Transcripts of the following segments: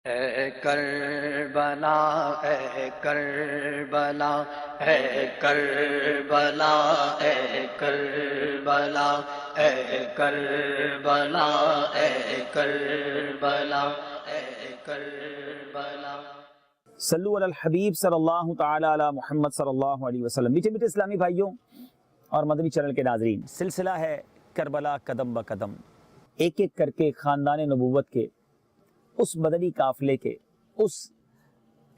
اے کربلا اے کربلا اے کربلا اے کربلا اے کربلا اے کربلا اے کربلا۔ صلو علی الحبیب صلی اللہ تعالی علی محمد صلی اللہ علیہ وسلم۔ میٹھے میٹھے اسلامی بھائیوں اور مدنی چینل کے ناظرین، سلسلہ ہے کربلا قدم بہ قدم، ایک ایک کر کے خاندان نبوت کے اس مدنی قافلے کے، اس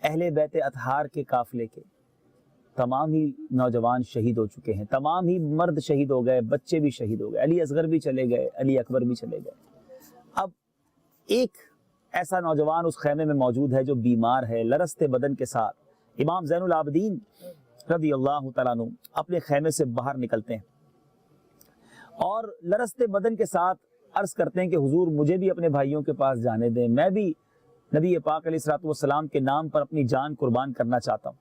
اہل بیت اطہار کے قافلے کے تمام ہی نوجوان شہید ہو چکے ہیں، تمام ہی مرد شہید ہو گئے، بچے بھی شہید ہو گئے، علی اصغر بھی چلے گئے، علی اکبر بھی چلے گئے۔ اب ایک ایسا نوجوان اس خیمے میں موجود ہے جو بیمار ہے، لرزتے بدن کے ساتھ۔ امام زین العابدین رضی اللہ تعالیٰ عنہ اپنے خیمے سے باہر نکلتے ہیں اور لرزتے بدن کے ساتھ عرض کرتے ہیں کہ حضور مجھے بھی اپنے بھائیوں کے پاس جانے دیں، میں بھی نبی پاک علیہ الصلوۃ والسلام کے نام پر اپنی جان قربان کرنا چاہتا ہوں۔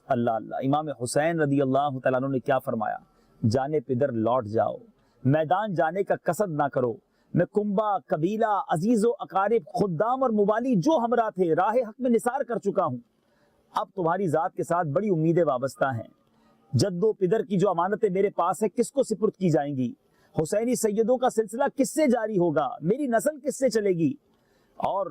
اللہ اللہ، امام حسین رضی اللہ تعالیٰ عنہ نے کیا فرمایا؟ جانے پدر لوٹ جاؤ، میدان جانے کا قصد نہ کرو، میں کنبہ، قبیلہ، عزیز و اقارب، خدام اور موالی جو ہمراہ تھے راہ حق میں نثار کر چکا ہوں، اب تمہاری ذات کے ساتھ بڑی امیدیں وابستہ ہیں۔ جد و پدر کی جو امانتیں میرے پاس ہے کس کو سپرد کی جائیں گی؟ حسینی سیدوں کا سلسلہ کس سے جاری ہوگا؟ میری نسل کس سے چلے گی؟ اور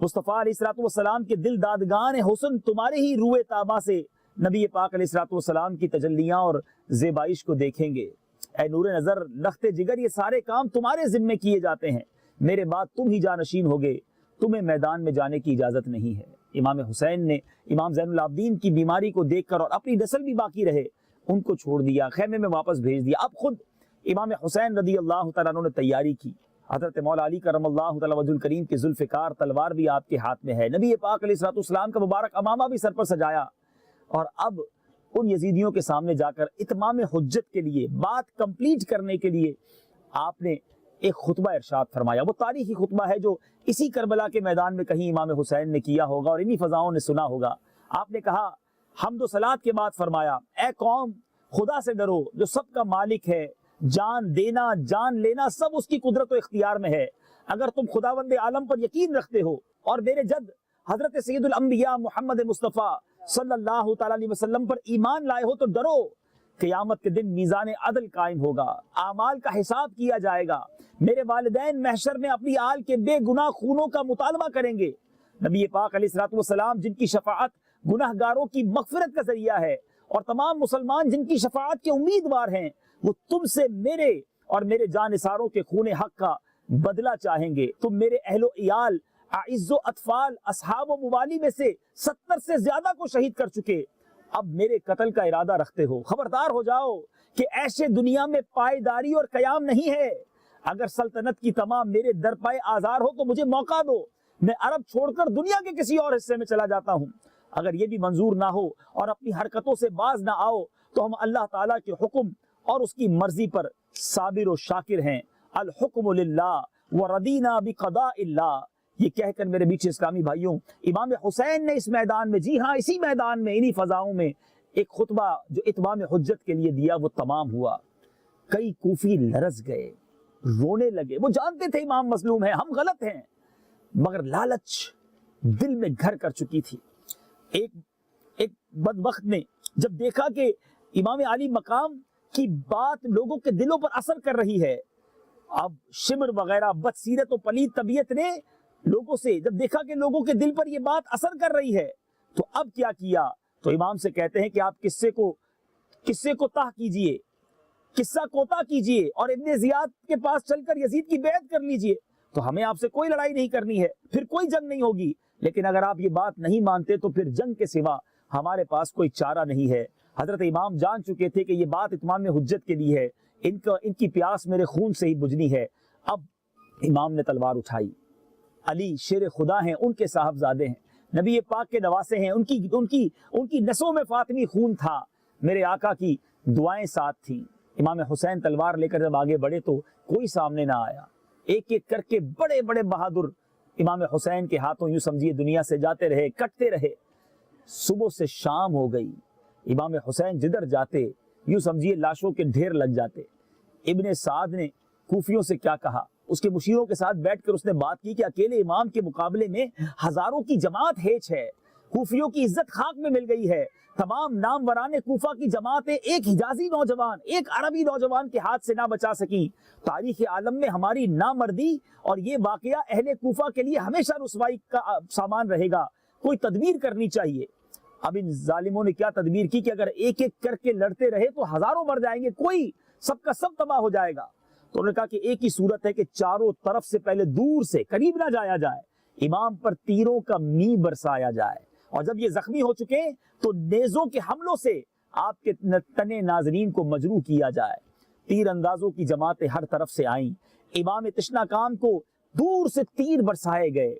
مصطفیٰ علیہ الصلوۃ والسلام کے دل دادگان حسن تمہارے ہی روئے تابہ سے نبی پاک علیہ الصلوۃ والسلام کی تجلیاں اور زیبائش کو دیکھیں گے۔ اے نور نظر، لخت جگر، یہ سارے کام تمہارے ذمے کیے جاتے ہیں، میرے بعد تم ہی جانشین ہوگے، تمہیں میدان میں جانے کی اجازت نہیں ہے۔ امام حسین نے امام زین العابدین کی بیماری کو دیکھ کر اور اپنی نسل بھی باقی رہے ان کو چھوڑ دیا، خیمے میں واپس بھیج دیا۔ اب خود امام حسین رضی اللہ تعالیٰ عنہ نے تیاری کی، حضرت مولا علی کرم اللہ تعالیٰ وجہ الکریم کی ذوالفقار تلوار بھی آپ کے ہاتھ میں ہے، نبی پاک علیہ الصلوۃ والسلام کا مبارک امامہ بھی سر پر سجایا، اور اب ان یزیدیوں کے سامنے جا کر اتمام حجت کے لیے، بات کمپلیٹ کرنے کے لیے آپ نے ایک خطبہ ارشاد فرمایا۔ وہ تاریخی خطبہ ہے جو اسی کربلا کے میدان میں کہیں امام حسین نے کیا ہوگا اور انہی فضاؤں نے سنا ہوگا۔ آپ نے کہا، حمد و صلات کے بعد فرمایا، اے قوم خدا سے ڈرو جو سب کا مالک ہے، جان دینا جان لینا سب اس کی قدرت و اختیار میں ہے۔ اگر تم خداوند عالم پر یقین رکھتے ہو اور میرے جد حضرت سید الانبیاء محمد مصطفیٰ صلی اللہ تعالیٰ علیہ وسلم پر ایمان لائے ہو تو ڈرو، قیامت کے دن میزان عدل قائم ہوگا، اعمال کا حساب کیا جائے گا، میرے والدین محشر میں اپنی آل کے بے گناہ خونوں کا مطالبہ کریں گے۔ نبی پاک علیہ الصلوۃ والسلام جن کی شفاعت گناہ گاروں کی مغفرت کا ذریعہ ہے، اور تمام مسلمان جن کی شفاعت کے امیدوار ہیں، وہ تم سے میرے اور میرے جانثاروں کے خون حق کا بدلہ چاہیں گے۔ تم میرے اہل و عیال، اعز و اطفال، اصحاب و موالی میں سے 70 سے زیادہ کو شہید کر چکے، اب میرے قتل کا ارادہ رکھتے ہو، خبردار ہو جاؤ کہ ایسے دنیا میں پائیداری اور قیام نہیں ہے۔ اگر سلطنت کی تمام میرے در پائے آزار ہو تو مجھے موقع دو، میں عرب چھوڑ کر دنیا کے کسی اور حصے میں چلا جاتا ہوں۔ اگر یہ بھی منظور نہ ہو اور اپنی حرکتوں سے باز نہ آؤ تو ہم اللہ تعالیٰ کے حکم اور اس کی مرضی پر صابر و شاکر ہیں۔ الحکم للہ وردینا بقضاء اللہ، یہ کہہ کر میرے بیچ اسلامی بھائیوں، امام حسین نے اس میدان میں، جی ہاں اسی میدان میں، انہی فضاؤں میں ایک خطبہ جو اتمام حجت کے لیے دیا وہ تمام ہوا۔ کئی کوفی لرز گئے، رونے لگے، وہ جانتے تھے امام مظلوم ہیں، ہم غلط ہیں، مگر لالچ دل میں گھر کر چکی تھی۔ ایک بدبخت نے جب دیکھا کہ امام علی مقام کی بات لوگوں کے دلوں پر اثر کر رہی ہے، اب شمر وغیرہ بدسیرت و پلید طبیعت نے لوگوں سے جب دیکھا کہ لوگوں کے دل پر یہ بات اثر کر رہی ہے تو اب کیا کیا؟ تو امام سے کہتے ہیں کہ آپ قصے کو تاہ کیجئے، قصہ کوتا کیجئے اور ابن زیاد کے پاس چل کر یزید کی بیعت کر لیجئے، تو ہمیں آپ سے کوئی لڑائی نہیں کرنی ہے، پھر کوئی جنگ نہیں ہوگی، لیکن اگر آپ یہ بات نہیں مانتے تو پھر جنگ کے سوا ہمارے پاس کوئی چارہ نہیں ہے۔ حضرت امام جان چکے تھے کہ یہ بات اتمام حجت کے لیے ہے، ان کی پیاس میرے خون سے ہی بجھنی ہے۔ اب امام نے تلوار اٹھائی، علی شیر خدا ہیں، ان کے صاحبزادے ہیں، نبی پاک کے نواسے ہیں، ان کی نسوں میں فاطمی خون تھا، میرے آقا کی دعائیں ساتھ تھیں۔ امام حسین تلوار لے کر جب آگے بڑھے تو کوئی سامنے نہ آیا، ایک ایک کر کے بڑے بڑے بہادر امام حسین کے ہاتھوں یوں سمجھیے دنیا سے جاتے رہے، کٹتے رہے۔ صبح سے شام ہو گئی، امام حسین جدھر جاتے یوں سمجھیے لاشوں کے ڈھیر لگ جاتے۔ ابن سعد نے کوفیوں سے کیا کہا؟ اس کے مشیروں کے ساتھ بیٹھ کر اس نے بات کی کہ اکیلے امام کے مقابلے میں ہزاروں کی جماعت ہیچ ہے، کوفیوں کی عزت خاک میں مل گئی ہے، تمام ناموران کوفہ کی جماعتیں ایک حجازی نوجوان، ایک عربی نوجوان کے ہاتھ سے نہ بچا سکی۔ تاریخ عالم میں ہماری نامردی اور یہ واقعہ اہل کوفہ کے لیے ہمیشہ رسوائی کا سامان رہے گا، کوئی تدبیر کرنی چاہیے۔ اب ان ظالموں نے کیا تدبیر کی کہ اگر ایک ایک کر کے لڑتے رہے تو ہزاروں مر جائیں گے، کوئی سب کا سب تباہ ہو جائے گا۔ تو انہوں نے کہا کہ ایک ہی صورت ہے کہ چاروں طرف سے پہلے دور سے، قریب نہ جایا جائے، امام پر تیروں کا می برسایا جائے، اور جب یہ زخمی ہو چکے تو نیزوں کے حملوں سے آپ کے تنے ناظرین کو مجروح کیا جائے۔ تیر اندازوں کی جماعتیں ہر طرف سے آئیں، امام تشنا کام کو دور سے تیر برسائے گئے۔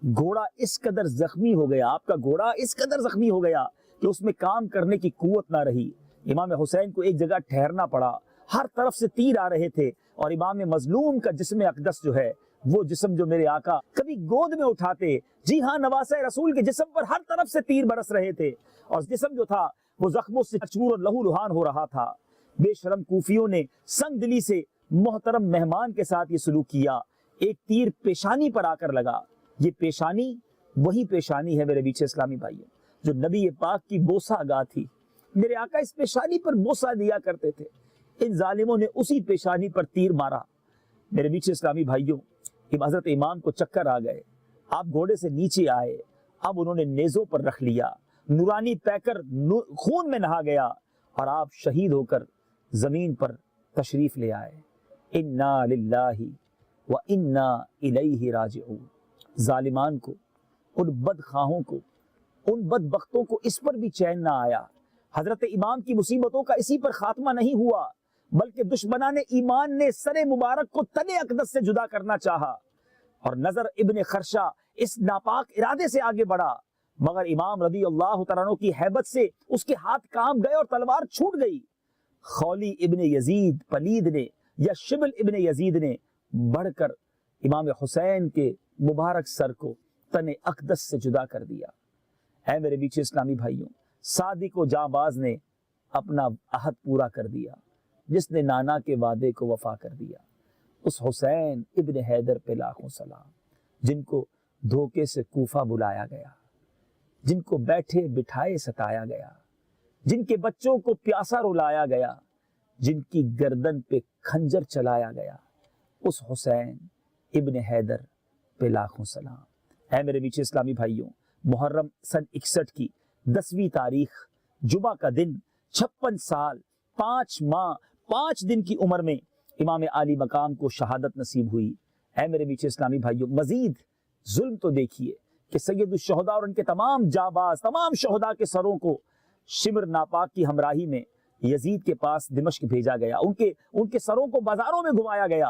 گھوڑا اس قدر زخمی ہو گیا، آپ کا گھوڑا اس قدر زخمی ہو گیا کہ اس میں کام کرنے کی قوت نہ رہی۔ امام حسین کو ایک جگہ ٹھہرنا پڑا، ہر طرف سے تیر آ رہے تھے، اور امام مظلوم کا جسم اقدس جو ہے، وہ جسم جو میرے آقا کبھی گود میں اٹھاتے، جی ہاں، نواسہ رسول کے جسم پر ہر طرف سے تیر برس رہے تھے، اور جسم جو تھا وہ زخموں سے چور اور لہو لہان ہو رہا تھا۔ بے شرم کوفیوں نے سنگ دلی سے محترم مہمان کے ساتھ یہ سلوک کیا، ایک تیر پیشانی پر آ کر لگا۔ یہ پیشانی وہی پیشانی ہے میرے بیچ اسلامی بھائیوں جو نبی پاک کی بوسہ گاہ تھی، میرے آقا اس پیشانی پر بوسہ دیا کرتے تھے۔ ان ظالموں نے اسی پیشانی پر تیر مارا۔ میرے بیچ اسلامی بھائیوں، حضرت امام کو چکر آ گئے، آپ گھوڑے سے نیچے آئے، اب انہوں نے نیزوں پر رکھ لیا، نورانی پیکر خون میں نہا گیا، اور آپ شہید ہو کر زمین پر تشریف لے آئے۔ انا للہ و انا الیہ راجعون۔ ظالمان کو، ان بدخواہوں کو، ان بدبختوں کو اس پر بھی چین نہ آیا۔ حضرت امام کی مصیبتوں کا اسی پر خاتمہ نہیں ہوا، بلکہ دشمنان ایمان نے سر مبارک کو تن اقدس سے جدا کرنا چاہا، اور نظر ابن خرشہ اس ناپاک ارادے سے آگے بڑھا، مگر امام رضی اللہ تعالیٰ عنہ کی ہیبت سے اس کے ہاتھ کانپ گئے اور تلوار چھوٹ گئی۔ خولی ابن یزید پلید نے یا شبل ابن یزید نے بڑھ کر امام حسین کے مبارک سر کو تن اقدس سے جدا کر دیا۔ اے میرے بیچ اسلامی بھائیوں، صادق و جانباز نے اپنا عہد پورا کر دیا، جس نے نانا کے وعدے کو وفا کر دیا۔ اس حسین ابن حیدر پہ لاکھوں سلام، جن کو دھوکے سے کوفہ بلایا گیا، جن کو بیٹھے بٹھائے ستایا گیا، جن کے بچوں کو پیاسا رلایا گیا، جن کی گردن پہ کھنجر چلایا گیا، اس حسین ابن حیدر پہ لاکھوں سلام۔ اے میرے بیچ اسلامی بھائیوں، محرم سن 61 کی 10ویں تاریخ جمعہ کا دن 56 سال 5 ماہ 5 دن کی عمر میں امام عالی مقام کو شہادت نصیب ہوئی۔ اے میرے بیچ اسلامی بھائیوں، مزید ظلم تو دیکھیے کہ سید الشہداء اور ان کے تمام جانباز، تمام شہداء کے سروں کو شمر ناپاک کی ہمراہی میں یزید کے پاس دمشق بھیجا گیا، ان کے سروں کو بازاروں میں گھمایا گیا،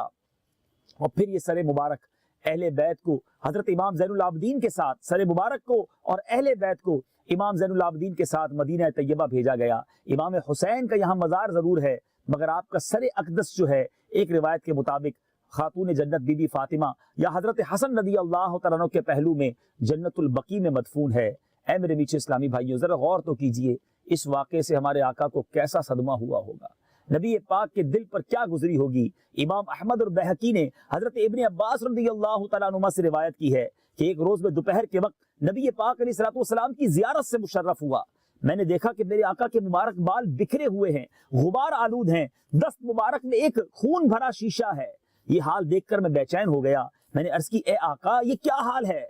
اور پھر یہ سر مبارک اہل بیت کو حضرت امام زین العابدین کے ساتھ، سر مبارک کو اور اہل بیت کو امام زین العابدین کے ساتھ مدینہ طیبہ بھیجا گیا۔ امام حسین کا یہاں مزار ضرور ہے، مگر آپ کا سر اقدس جو ہے، ایک روایت کے مطابق خاتون جنت بی بی فاطمہ یا حضرت حسن رضی اللہ تعالیٰ عنہ کے پہلو میں جنت البقیع میں مدفون ہے۔ اے میرے میٹھے اسلامی بھائیوں، ذرا غور تو کیجئے، اس واقعے سے ہمارے آقا کو کیسا صدمہ ہوا ہوگا، نبی پاک کے دل پر کیا گزری ہوگی۔ امام احمد اور بہقی نے حضرت ابن عباس رضی اللہ تعالیٰ عنہما سے روایت کی ہے کہ ایک روز میں دوپہر کے وقت نبی پاک علیہ الصلوۃ والسلام کی زیارت سے مشرف ہوا۔ میں نے دیکھا کہ میرے آقا کے مبارک بال بکھرے ہوئے ہیں، غبار آلود ہیں، دست مبارک میں ایک خون بھرا شیشہ ہے۔ یہ حال دیکھ کر میں بے چین ہو گیا۔ میں نے عرض کی، اے آقا یہ کیا حال ہے؟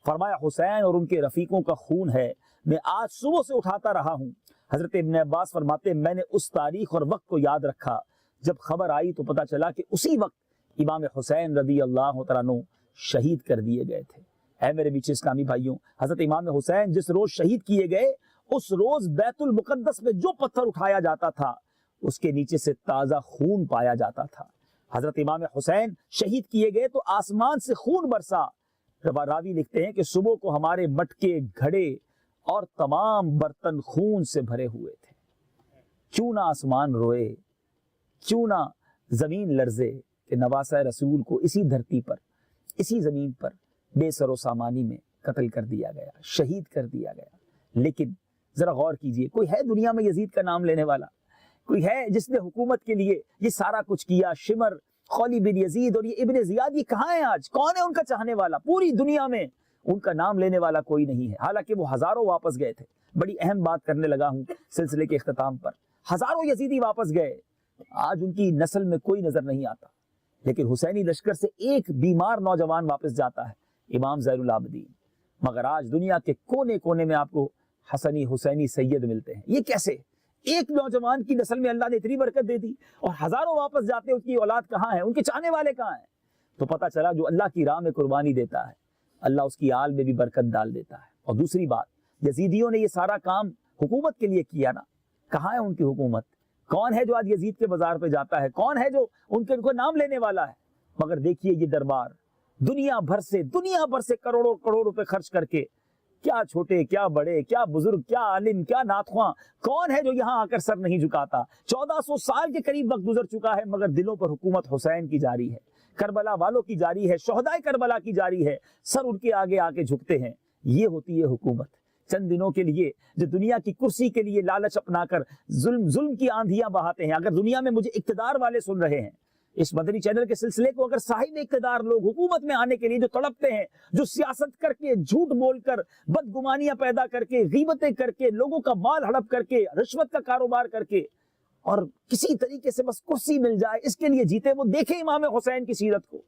فرمایا، حسین اور ان کے رفیقوں کا خون ہے، میں آج صبح سے اٹھاتا رہا ہوں۔ حضرت ابن عباس فرماتے، میں نے اس تاریخ اور وقت کو یاد رکھا، جب خبر آئی تو پتہ چلا کہ اسی وقت امام حسین رضی اللہ تعالیٰ عنہ شہید کر دیے گئے تھے۔ اے میرے بیچ اسلامی بھائیوں، حضرت امام حسین جس روز شہید کیے گئے، اس روز بیت المقدس میں جو پتھر اٹھایا جاتا تھا اس کے نیچے سے تازہ خون پایا جاتا تھا۔ حضرت امام حسین شہید کیے گئے تو آسمان سے خون برسا۔ راوی لکھتے ہیں کہ صبح کو ہمارے مٹکے، گھڑے اور تمام برتن خون سے بھرے ہوئے تھے۔ کیوں نہ آسمان روئے، کیوں نہ زمین لرزے کہ نواسہ رسول کو اسی دھرتی پر، اسی زمین پر بے سر و سامانی میں قتل کر دیا گیا، شہید کر دیا گیا۔ لیکن ذرا غور کیجئے، کوئی ہے دنیا میں یزید کا نام لینے والا؟ کوئی ہے جس نے حکومت کے لیے یہ سارا کچھ کیا؟ شمر خالی بن یزید اور یہ ابن زیاد یہ کہاں ہیں آج؟ کون ہے ان کا چاہنے والا؟ پوری دنیا میں ان کا نام لینے والا کوئی نہیں ہے، حالانکہ وہ ہزاروں واپس گئے تھے۔ بڑی اہم بات کرنے لگا ہوں سلسلے کے اختتام پر، ہزاروں یزیدی واپس گئے، آج ان کی نسل میں کوئی نظر نہیں آتا، لیکن حسینی لشکر سے ایک بیمار نوجوان واپس جاتا ہے، امام زین العابدین، مگر آج دنیا کے کونے کونے میں آپ کو حسنی حسینی سید ملتے ہیں۔ یہ کیسے؟ ایک نوجوان کی نسل میں اللہ نے اتنی برکت دے دی اور ہزاروں واپس جاتے ہیں، ان کی اولاد کہاں ہے؟ ان کے چاہنے والے کہاں ہیں؟ تو پتہ چلا جو اللہ کی راہ میں قربانی دیتا ہے اللہ اس کی آل میں بھی برکت ڈال دیتا ہے۔ اور دوسری بات، یزیدیوں نے یہ سارا کام حکومت کے لیے کیا نا، کہاں ہے ان کی حکومت؟ کون ہے جو آج یزید کے بازار پہ جاتا ہے؟ کون ہے جو ان کو نام لینے والا ہے؟ مگر دیکھیے یہ دربار دنیا بھر سے کروڑوں کروڑ روپے خرچ کر کے، کیا چھوٹے کیا بڑے، کیا بزرگ کیا عالم کیا ناتخواں، کون ہے جو یہاں آ کر سر نہیں جھکاتا؟ 1400 سال کے قریب وقت گزر چکا ہے مگر دلوں پر حکومت حسین کی جاری ہے، کربلا والوں کی جاری ہے، شہدائے کربلا کی جاری ہے، سر ان کے آگے آ کے جھکتے ہیں۔ یہ ہوتی ہے حکومت۔ چند دنوں کے لیے جو دنیا کی کرسی کے لیے لالچ اپنا کر ظلم کی آندھیاں بہاتے ہیں۔ اگر دنیا میں مجھے اقتدار والے سن رہے ہیں، اس مدنی چینل کے سلسلے کو اگر صاحب اقتدار لوگ حکومت میں آنے کے لیے جو تڑپتے ہیں، جو سیاست کر کے، جھوٹ بول کر، بدگمانیاں پیدا کر کے، غیبتیں کر کے، لوگوں کا مال ہڑپ کر کے، رشوت کا کاروبار کر کے، اور کسی طریقے سے بس کرسی مل جائے اس کے لیے جیتے، وہ دیکھیں امام حسین کی سیرت کو،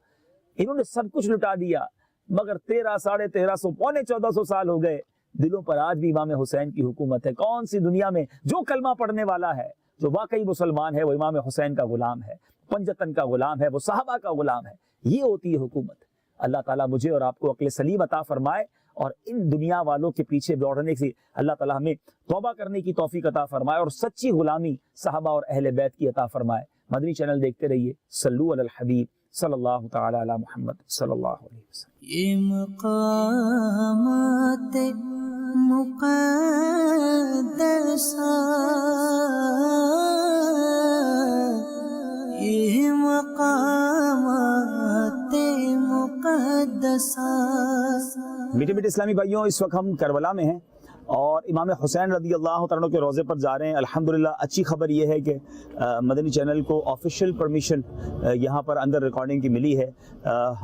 انہوں نے سب کچھ لٹا دیا مگر 1300 پونے 1400 سال ہو گئے، دلوں پر آج بھی امام حسین کی حکومت ہے۔ کون سی دنیا میں جو کلمہ پڑھنے والا ہے، جو واقعی مسلمان ہے، وہ امام حسین کا غلام ہے، پنجتن کا غلام ہے، وہ صحابہ کا غلام ہے۔ یہ ہوتی ہے حکومت۔ اللہ تعالیٰ مجھے اور آپ کو عقل سلیم عطا فرمائے اور ان دنیا والوں کے پیچھے دوڑنے سے اللہ تعالیٰ ہمیں توبہ کرنے کی توفیق عطا فرمائے اور سچی غلامی صحابہ اور اہل بیت کی عطا فرمائے۔ مدنی چینل دیکھتے رہیے۔ صلو علی الحبیب صلی اللہ تعالی علی محمد صلی اللہ علیہ وسلم۔ یہ مقامات مقدسہ، یہ مقامات مقدسہ۔ میٹھے میٹھے اسلامی بھائیوں، اس وقت ہم کربلا میں ہیں اور امام حسین رضی اللہ تعالیٰ عنہ کے روضے پر جا رہے ہیں۔ الحمدللہ اچھی خبر یہ ہے کہ مدنی چینل کو آفیشیل پرمیشن یہاں پر اندر ریکارڈنگ کی ملی ہے۔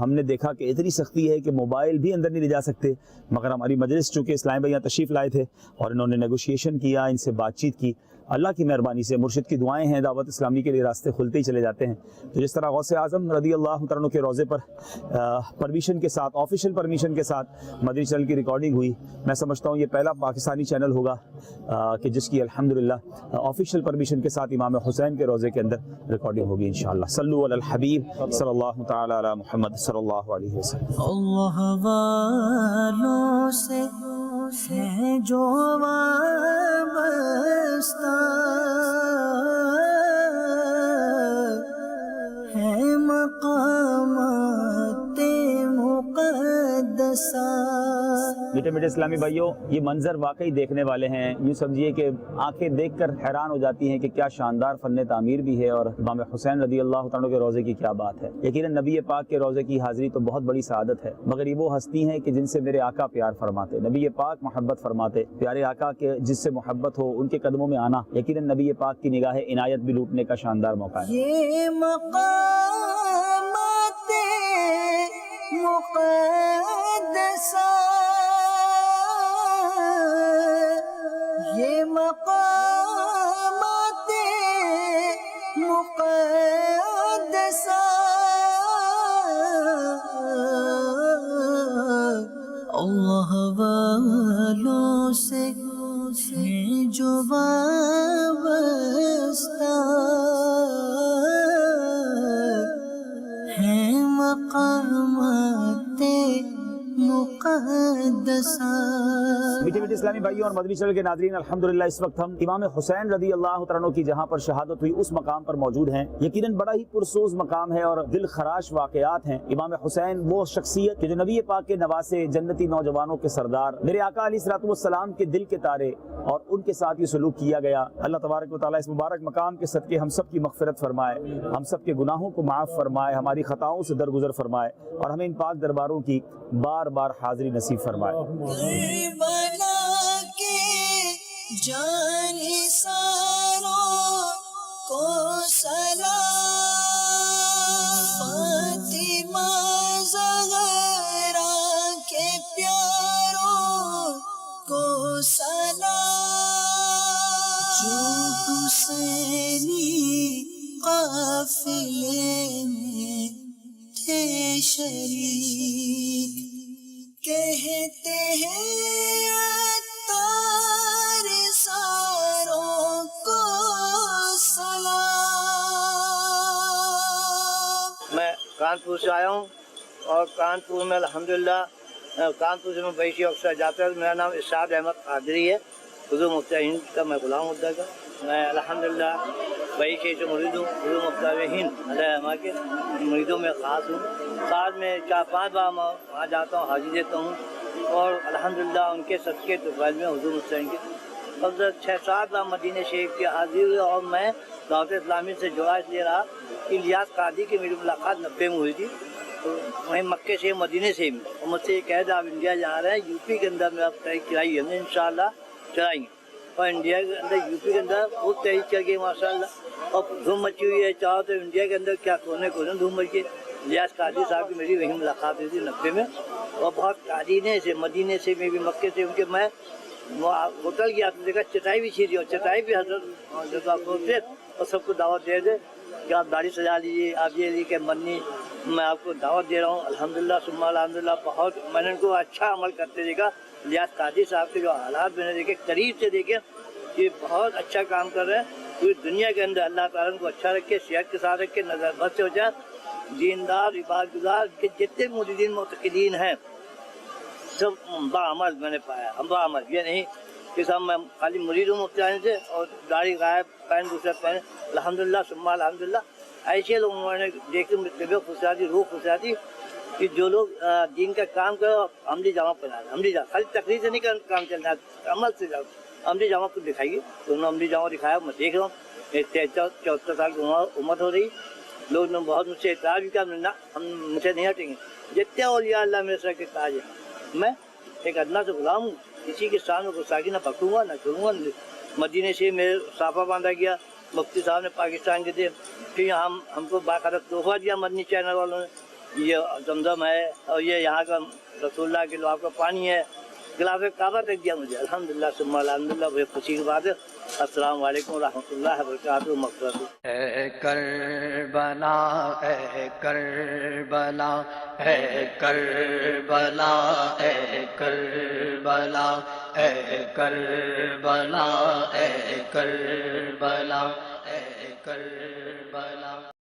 ہم نے دیکھا کہ اتنی سختی ہے کہ موبائل بھی اندر نہیں لے جا سکتے، مگر ہماری مجلس چونکہ اسلام بھائی یہاں تشریف لائے تھے اور انہوں نے نیگوشیشن کیا، ان سے بات چیت کی۔ اللہ کی مہربانی سے مرشد کی دعائیں ہیں، دعوت اسلامی کے لیے راستے کھلتے ہی چلے جاتے ہیں۔ تو جس طرح غوث اعظم رضی اللہ تعالیٰ عنہ کے روضے پر پرمیشن کے ساتھ، آفیشیل پرمیشن کے ساتھ مدنی چینل کی ریکارڈنگ ہوئی، میں سمجھتا ہوں یہ پہلا پاکستانی چینل ہوگا کہ جس کی الحمدللہ آفیشیل پرمیشن کے ساتھ امام حسین کے روضے کے اندر ریکارڈنگ ہوگی انشاءاللہ۔ صلو علی الحبیب صلی اللہ تعالی علی محمد صلی اللہ علیہ وسلم۔ اللہ والوں سے ہے جو وابستہ، ہے مقامات مقدسہ۔ میٹھے میٹھے اسلامی بھائیوں، یہ منظر واقعی دیکھنے والے ہیں، یوں سمجھیے کہ آنکھیں دیکھ کر حیران ہو جاتی ہیں کہ کیا شاندار فن تعمیر بھی ہے، اور امام حسین رضی اللہ تعالیٰ کے روضے کی کیا بات ہے۔ یقیناً نبی پاک کے روضے کی حاضری تو بہت بڑی سعادت ہے، مگر یہ وہ ہستی ہیں کہ جن سے میرے آقا پیار فرماتے، نبی پاک محبت فرماتے۔ پیارے آقا کے جس سے محبت ہو ان کے قدموں میں آنا یقیناً نبی پاک کی نگاہ عنایت بھی لوٹنے کا شاندار موقع ہے۔ یہ مقامات مقدسہ، یہ مقامات مقدسہ، اللہ والوں سے ہے جو وابستہ، ہے مقامات مقدسہ۔ میٹھے میٹھے اسلامی بھائیوں اور مدنی چینل کے ناظرین، الحمدللہ اس وقت ہم امام حسین رضی اللہ تعالیٰ عنہ کی جہاں پر شہادت ہوئی اس مقام پر موجود ہیں۔ یقیناً بڑا ہی پرسوز مقام ہے اور دل خراش واقعات ہیں۔ امام حسین وہ شخصیت کہ جو نبی پاک کے نواسے، جنتی نوجوانوں کے سردار، میرے آقا علیہ الصلوۃ والسلام کے دل کے تارے، اور ان کے ساتھ یہ سلوک کیا گیا۔ اللہ تبارک و تعالیٰ اس مبارک مقام کے صدقے ہم سب کی مغفرت فرمائے، ہم سب کے گناہوں کو معاف فرمائے، ہماری خطاؤں سے درگزر فرمائے اور ہمیں ان پاک درباروں کی بار بار حاضری نصیب فرمائے۔ کربلا کے جانثاروں کو سلام، جو حسینی قافلے میں تھے شریک کہتے ہیں عطار ساروں کو سلام. میں کانپور سے آیا ہوں اور کانپور میں الحمدللہ کانپور سے میں بیشی اکثر جاتا ہوں. میرا نام ارشاد احمد قادری ہے. حضور مفتی ہند کا میں غلام ہوتا تھا. میں الحمدللہ بیشی سے مرید ہوں. حضور مفتی ہند علیہ السلام کے مریدوں میں خاص ہوں. سال میں 4-5 بار میں وہاں جاتا ہوں، حاضری دیتا ہوں اور الحمدللہ ان کے صدقے طفیل میں حضور مفتی ہند کے اب 6-7 بار مدینہ شریف کی حاضری ہوئی. اور میں دعوت اسلامی سے جڑا اس لیے رہا کہ الیاس قادری کی میری ملاقات 90 میں ہوئی تھی. تو وہیں مکے سے مدینے سے بھی اور مجھ سے یہ کہہ دیا آپ انڈیا جا رہے ہیں، یو پی کے اندر میں آپ تحریک چلائی ہم نے انشاءاللہ چلائیں گے. اور انڈیا کے اندر یو پی کے اندر بہت تحریک چل گئی ماشاء اللہ اور دھوم مچی ہوئی ہے. چاہو تو انڈیا کے اندر کیا کونے دھوم مچی. الیاس قادری صاحب کی میری وہیں ملاقات ہوئی تھی 90 میں اور بہت قادرینے سے مدینے سے میں بھی مکے سے ان کے میں ہوٹل گیا تو دیکھا چٹائی بھی چھیڑی اور چٹائی بھی حضرت آپ سوچتے اور سب کو دعوت دے دے کہ آپ داڑھی سجا لیجیے، آپ یہ لیجیے کہ منی میں آپ کو دعوت دے رہا ہوں. الحمدللہ ثم الحمدللہ بہت میں نے ان کو اچھا عمل کرتے دیکھا. الیاس قادری صاحب کے جو حالات میں نے دیکھے قریب سے دیکھے کہ بہت اچھا کام کر رہے ہیں. پوری دنیا کے اندر اللہ تعالیٰ ان کو اچھا رکھے، صحت کے ساتھ رکھے، نظر بد سے ہو جائے. دیندار عبادت گزار کے جتنے مریدین معتقدین ہیں سب بعمل میں نے پایا. ہم بعمل یہ نہیں کہ سب میں خالی مرید ہوں مفتی ہند سے اور داڑھی غائب پہن دوسرے پہن. الحمدللہ ثم الحمدللہ ایسے لوگوں نے دیکھ کے طبیعت خوش آتی، روح خوش آتی کہ جو لوگ دین کا کام کرو عملی جامع پہنا دیں. عملی جامع خالی تقریر سے نہیں کام چلنا، عمل سے جاؤ. عملی جامع کو دکھائیے. تو انہوں نے عملی جامع دکھایا. میں دیکھ رہا ہوں 73 سال کی عمر ہو رہی. لوگ نے بہت مجھ سے اعتراض بھی کیا، ہم مجھ سے نہیں ہٹیں گے. جتنے اولیاء اللہ میرے سر کے تاج ہیں. میں ایک ادنا سے غلام ہوں، کسی کے سامنے گستاخی نہ پکڑوں گا نہ کروں گا. مدینے سے میرے صافہ باندھا گیا مفتی صاحب نے پاکستان کے تھے. پھر ہم کو باقاعدہ تحفہ دیا مدنی چینل والوں نے. یہ زمزم ہے اور یہ یہاں کا رسول اللہ کے لعاب کا پانی ہے. غلاف کعبہ تک دیا مجھے. الحمدللہ ثم الحمدللہ بڑی خوشی کی بات ہے. السلام علیکم ورحمۃ اللہ وبرکاتہ. مغفرت. اے کربلا اے کربلا اے کربلا اے کربلا اے کربلا اے کربلا اے کربلا.